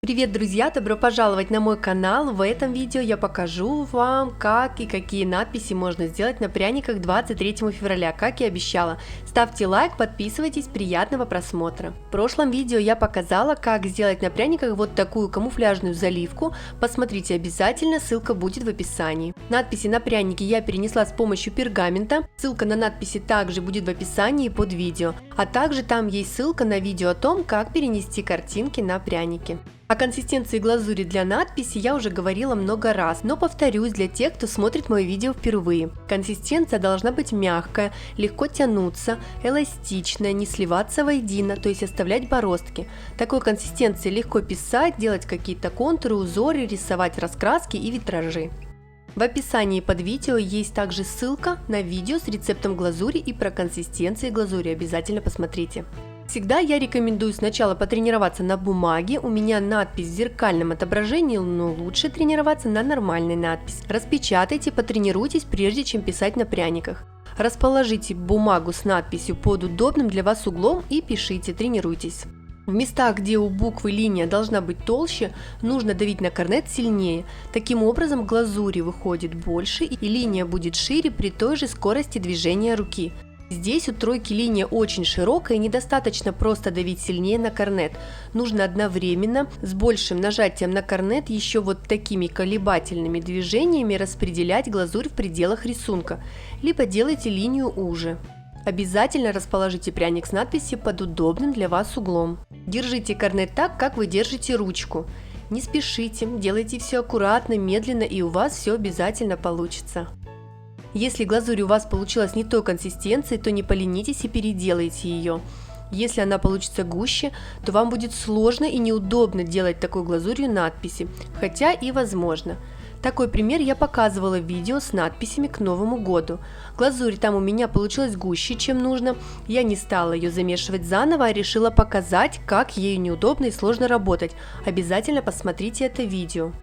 Привет, друзья! Добро пожаловать на мой канал! В этом видео я покажу вам, как и какие надписи можно сделать на пряниках 23 февраля, как и обещала. Ставьте лайк, подписывайтесь, приятного просмотра! В прошлом видео я показала, как сделать на пряниках вот такую камуфляжную заливку. Посмотрите обязательно, ссылка будет в описании. Надписи на пряники я перенесла с помощью пергамента. Ссылка на надписи также будет в описании под видео. А также там есть ссылка на видео о том, как перенести картинки на пряники. О консистенции глазури для надписи я уже говорила много раз, но повторюсь для тех, кто смотрит мое видео впервые. Консистенция должна быть мягкая, легко тянуться, эластичная, не сливаться воедино, то есть оставлять бороздки. Такой консистенции легко писать, делать какие-то контуры, узоры, рисовать раскраски и витражи. В описании под видео есть также ссылка на видео с рецептом глазури и про консистенции глазури, обязательно посмотрите. Всегда я рекомендую сначала потренироваться на бумаге, у меня надпись в зеркальном отображении, но лучше тренироваться на нормальной надписи. Распечатайте, потренируйтесь, прежде чем писать на пряниках. Расположите бумагу с надписью под удобным для вас углом и пишите, тренируйтесь. В местах, где у буквы линия должна быть толще, нужно давить на корнет сильнее. Таким образом глазури выходит больше и линия будет шире при той же скорости движения руки. Здесь у тройки линия очень широкая и недостаточно просто давить сильнее на корнет. Нужно одновременно с большим нажатием на корнет еще вот такими колебательными движениями распределять глазурь в пределах рисунка, либо делайте линию уже. Обязательно расположите пряник с надписью под удобным для вас углом. Держите корнет так, как вы держите ручку. Не спешите, делайте все аккуратно, медленно, и у вас все обязательно получится. Если глазурь у вас получилась не той консистенции, то не поленитесь и переделайте ее. Если она получится гуще, то вам будет сложно и неудобно делать такой глазурью надписи, хотя и возможно. Такой пример я показывала в видео с надписями к Новому году. Глазурь там у меня получилась гуще, чем нужно. Я не стала ее замешивать заново, а решила показать, как ею неудобно и сложно работать. Обязательно посмотрите это видео.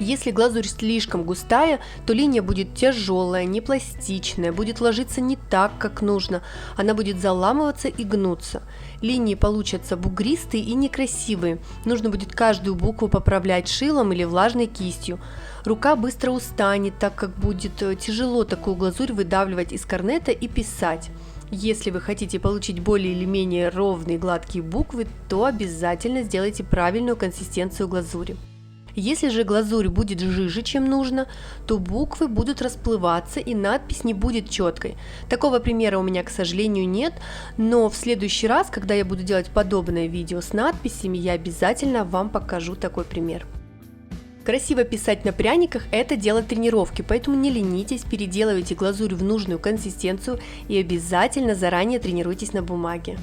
Если глазурь слишком густая, то линия будет тяжелая, не пластичная, будет ложиться не так, как нужно, она будет заламываться и гнуться. Линии получатся бугристые и некрасивые, нужно будет каждую букву поправлять шилом или влажной кистью. Рука быстро устанет, так как будет тяжело такую глазурь выдавливать из корнета и писать. Если вы хотите получить более или менее ровные гладкие буквы, то обязательно сделайте правильную консистенцию глазури. Если же глазурь будет жиже, чем нужно, то буквы будут расплываться и надпись не будет четкой. Такого примера у меня, к сожалению, нет, но в следующий раз, когда я буду делать подобное видео с надписями, я обязательно вам покажу такой пример. Красиво писать на пряниках – это дело тренировки, поэтому не ленитесь, переделывайте глазурь в нужную консистенцию и обязательно заранее тренируйтесь на бумаге.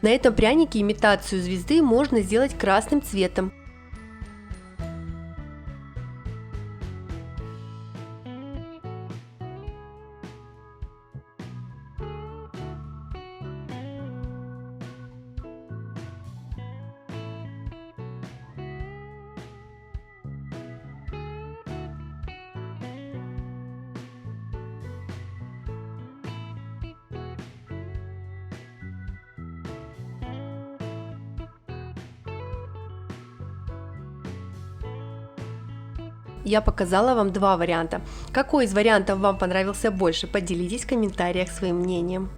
На этом прянике имитацию звезды можно сделать красным цветом. Я показала вам два варианта. Какой из вариантов вам понравился больше? Поделитесь в комментариях своим мнением.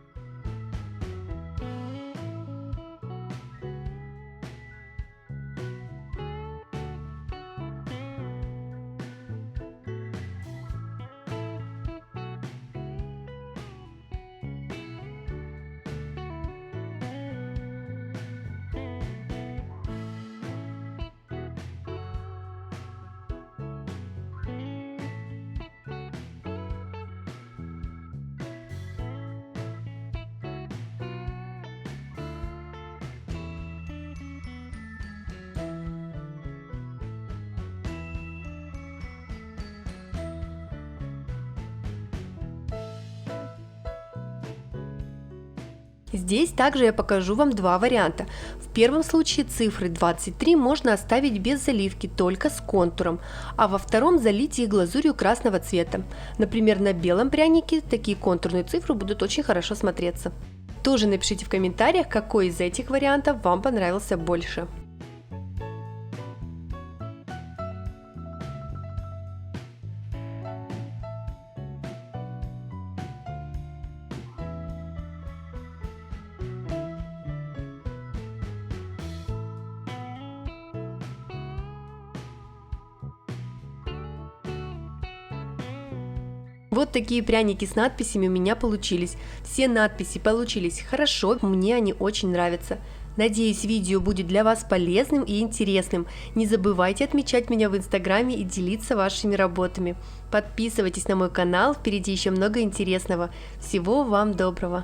Здесь также я покажу вам два варианта. В первом случае цифры 23 можно оставить без заливки, только с контуром, а во втором залить их глазурью красного цвета. Например, на белом прянике такие контурные цифры будут очень хорошо смотреться. Тоже напишите в комментариях, какой из этих вариантов вам понравился больше. Вот такие пряники с надписями у меня получились. Все надписи получились хорошо, мне они очень нравятся. Надеюсь, видео будет для вас полезным и интересным. Не забывайте отмечать меня в инстаграме и делиться вашими работами. Подписывайтесь на мой канал, впереди еще много интересного. Всего вам доброго!